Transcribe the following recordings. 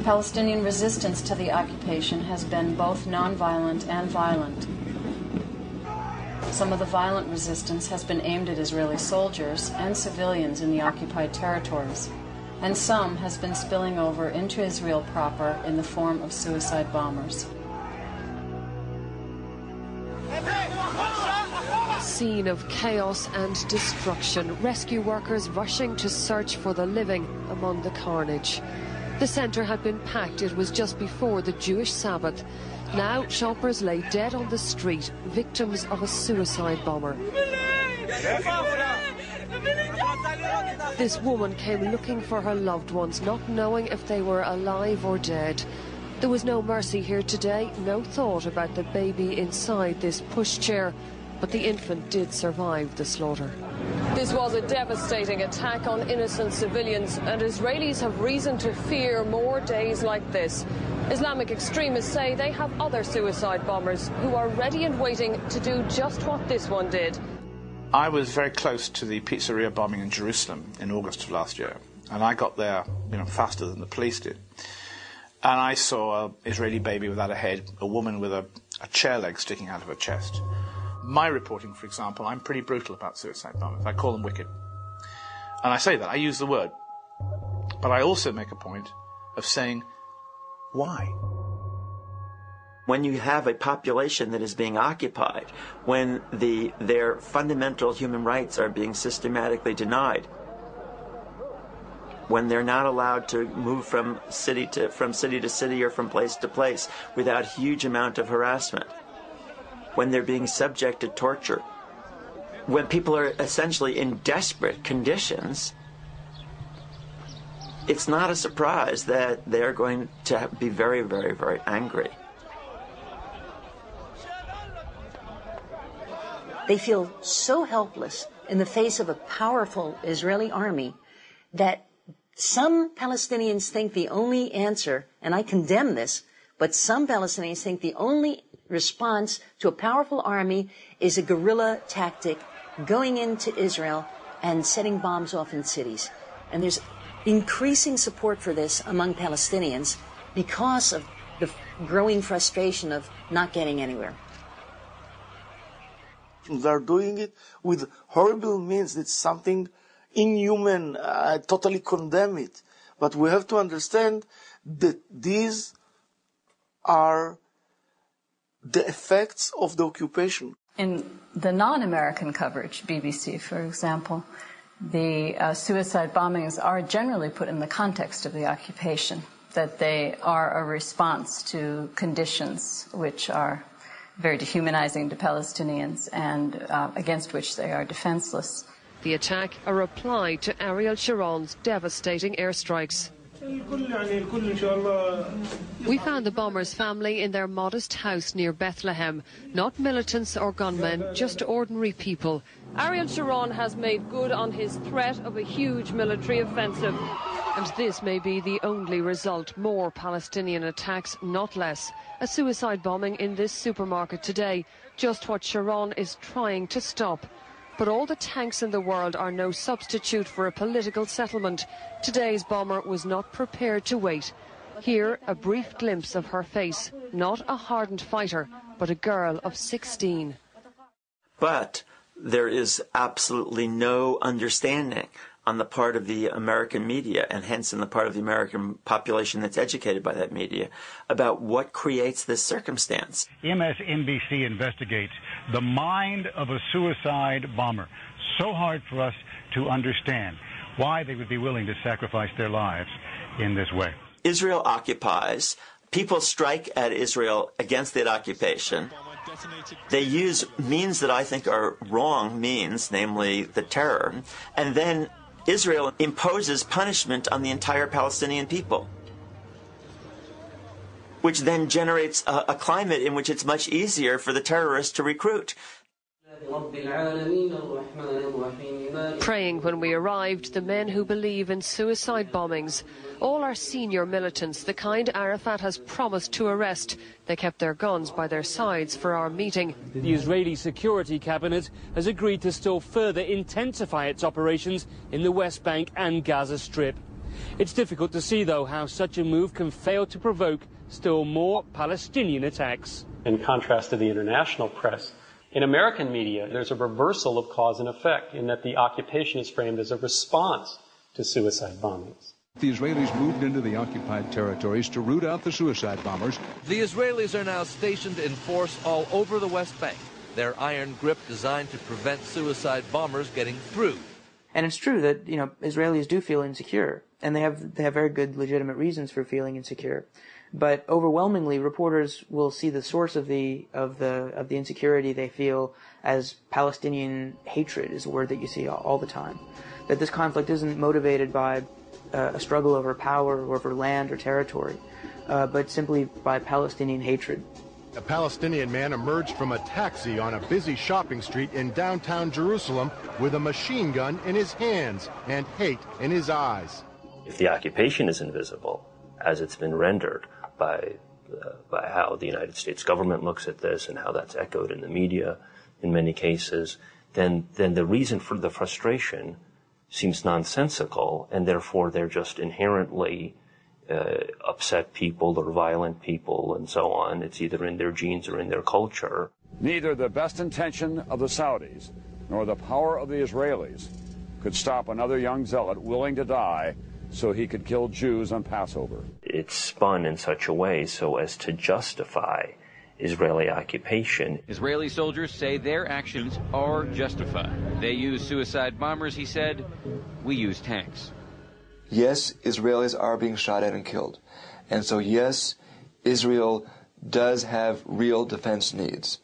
Palestinian resistance to the occupation has been both non-violent and violent. Some of the violent resistance has been aimed at Israeli soldiers and civilians in the occupied territories, and some has been spilling over into Israel proper in the form of suicide bombers. Scene of chaos and destruction, rescue workers rushing to search for the living among the carnage. The centre had been packed. It was just before the Jewish Sabbath. Now shoppers lay dead on the street, victims of a suicide bomber. This woman came looking for her loved ones, not knowing if they were alive or dead. There was no mercy here today, no thought about the baby inside this pushchair, but the infant did survive the slaughter. This was a devastating attack on innocent civilians, and Israelis have reason to fear more days like this. Islamic extremists say they have other suicide bombers who are ready and waiting to do just what this one did. I was very close to the pizzeria bombing in Jerusalem in August of last year, and I got there, faster than the police did. And I saw an Israeli baby without a head, a woman with a chair leg sticking out of her chest. My reporting, for example, I'm pretty brutal about suicide bombers. I call them wicked. And I say that, I use the word. But I also make a point of saying, why? When you have a population that is being occupied, when their fundamental human rights are being systematically denied, when they're not allowed to move from city to city or from place to place without a huge amount of harassment, when they're being subject to torture, when people are essentially in desperate conditions, it's not a surprise that they're going to be very, very, very angry. They feel so helpless in the face of a powerful Israeli army that some Palestinians think the only answer, and I condemn this, but some Palestinians think the only response to a powerful army is a guerrilla tactic, going into Israel and setting bombs off in cities. And there's increasing support for this among Palestinians because of the growing frustration of not getting anywhere. They are doing it with horrible means. It's something inhuman. I totally condemn it. But we have to understand that these are the effects of the occupation. In the non-American coverage, BBC, for example, the suicide bombings are generally put in the context of the occupation, that they are a response to conditions which are very dehumanizing to Palestinians and against which they are defenseless. The attack, a reply to Ariel Sharon's devastating airstrikes. We found the bomber's family in their modest house near Bethlehem. Not militants or gunmen, just ordinary people. Ariel Sharon has made good on his threat of a huge military offensive. And this may be the only result. More Palestinian attacks, not less. A suicide bombing in this supermarket today. Just what Sharon is trying to stop. But all the tanks in the world are no substitute for a political settlement. Today's bomber was not prepared to wait. Here, a brief glimpse of her face. Not a hardened fighter, but a girl of 16. But there is absolutely no understanding on the part of the American media, and hence in the part of the American population that's educated by that media, about what creates this circumstance. MSNBC investigates the mind of a suicide bomber. So hard for us to understand why they would be willing to sacrifice their lives in this way. Israel occupies. People strike at Israel against that occupation. They use means that I think are wrong means, namely the terror, and then Israel imposes punishment on the entire Palestinian people, which then generates a climate in which it's much easier for the terrorists to recruit. Praying when we arrived, the men who believe in suicide bombings. All are senior militants, the kind Arafat has promised to arrest. They kept their guns by their sides for our meeting. The Israeli Security Cabinet has agreed to still further intensify its operations in the West Bank and Gaza Strip. It's difficult to see, though, how such a move can fail to provoke still more Palestinian attacks. In contrast to the international press, in American media, there's a reversal of cause and effect in that the occupation is framed as a response to suicide bombings. The Israelis moved into the occupied territories to root out the suicide bombers. The Israelis are now stationed in force all over the West Bank, their iron grip designed to prevent suicide bombers getting through. And it's true that, Israelis do feel insecure, and they have very good legitimate reasons for feeling insecure. But overwhelmingly, reporters will see the source of the insecurity they feel as Palestinian hatred is a word that you see all the time. That this conflict isn't motivated by a struggle over power or over land or territory, but simply by Palestinian hatred. A Palestinian man emerged from a taxi on a busy shopping street in downtown Jerusalem with a machine gun in his hands and hate in his eyes. If the occupation is invisible, as it's been rendered by how the United States government looks at this and how that's echoed in the media in many cases, then the reason for the frustration seems nonsensical, and therefore they're just inherently upset people or violent people and so on. It's either in their genes or in their culture. Neither the best intention of the Saudis nor the power of the Israelis could stop another young zealot willing to die so he could kill Jews on Passover. It's spun in such a way so as to justify Israeli occupation. Israeli soldiers say their actions are justified. They use suicide bombers, he said. We use tanks. Yes, Israelis are being shot at and killed. And so, yes, Israel does have real defense needs.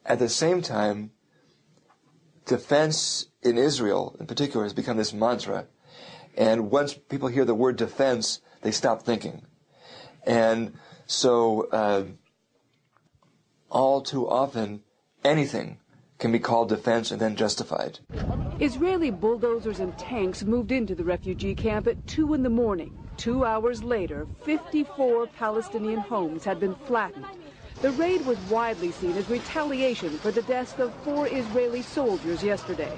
At the same time, defense in Israel, in particular, has become this mantra. And once people hear the word defense, they stop thinking. And so, all too often, anything can be called defense and then justified. Israeli bulldozers and tanks moved into the refugee camp at 2 in the morning. 2 hours later, 54 Palestinian homes had been flattened. The raid was widely seen as retaliation for the deaths of 4 Israeli soldiers yesterday.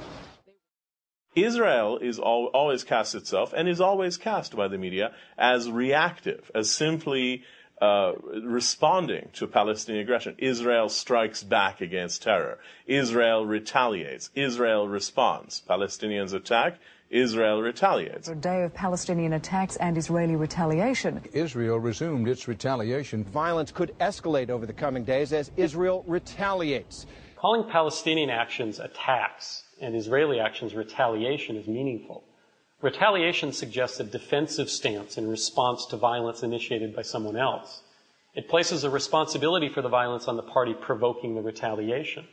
Israel is always cast itself, and is always cast by the media, as reactive, as simply responding to Palestinian aggression. Israel strikes back against terror. Israel retaliates. Israel responds. Palestinians attack. Israel retaliates. A day of Palestinian attacks and Israeli retaliation. Israel resumed its retaliation. Violence could escalate over the coming days as Israel retaliates. Calling Palestinian actions attacks and Israeli actions retaliation is meaningful. Retaliation suggests a defensive stance in response to violence initiated by someone else. It places a responsibility for the violence on the party provoking the retaliation.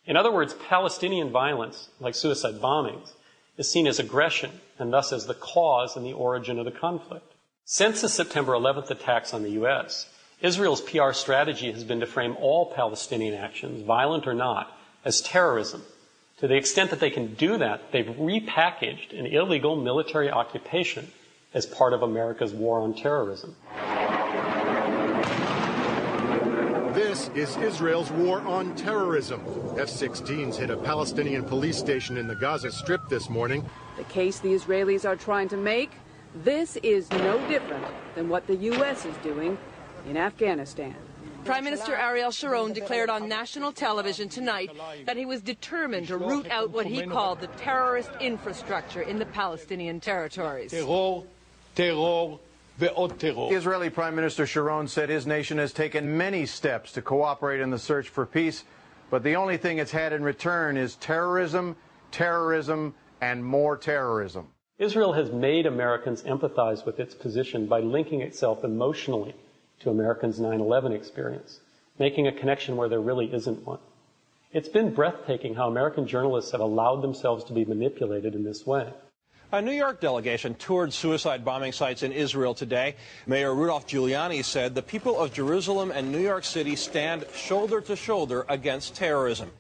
In other words, Palestinian violence, like suicide bombings, is seen as aggression and thus as the cause and the origin of the conflict. Since the September 11th attacks on the U.S., Israel's PR strategy has been to frame all Palestinian actions, violent or not, as terrorism. To the extent that they can do that, they've repackaged an illegal military occupation as part of America's war on terrorism. This is Israel's war on terrorism. F-16s hit a Palestinian police station in the Gaza Strip this morning. The case the Israelis are trying to make, this is no different than what the U.S. is doing in Afghanistan. Prime Minister Ariel Sharon declared on national television tonight that he was determined to root out what he called the terrorist infrastructure in the Palestinian territories. Terror, terror, ve'od terror. Israeli Prime Minister Sharon said his nation has taken many steps to cooperate in the search for peace, but the only thing it's had in return is terrorism, terrorism, and more terrorism. Israel has made Americans empathize with its position by linking itself emotionally to Americans' 9/11 experience, making a connection where there really isn't one. It's been breathtaking how American journalists have allowed themselves to be manipulated in this way. A New York delegation toured suicide bombing sites in Israel today. Mayor Rudolph Giuliani said the people of Jerusalem and New York City stand shoulder to shoulder against terrorism.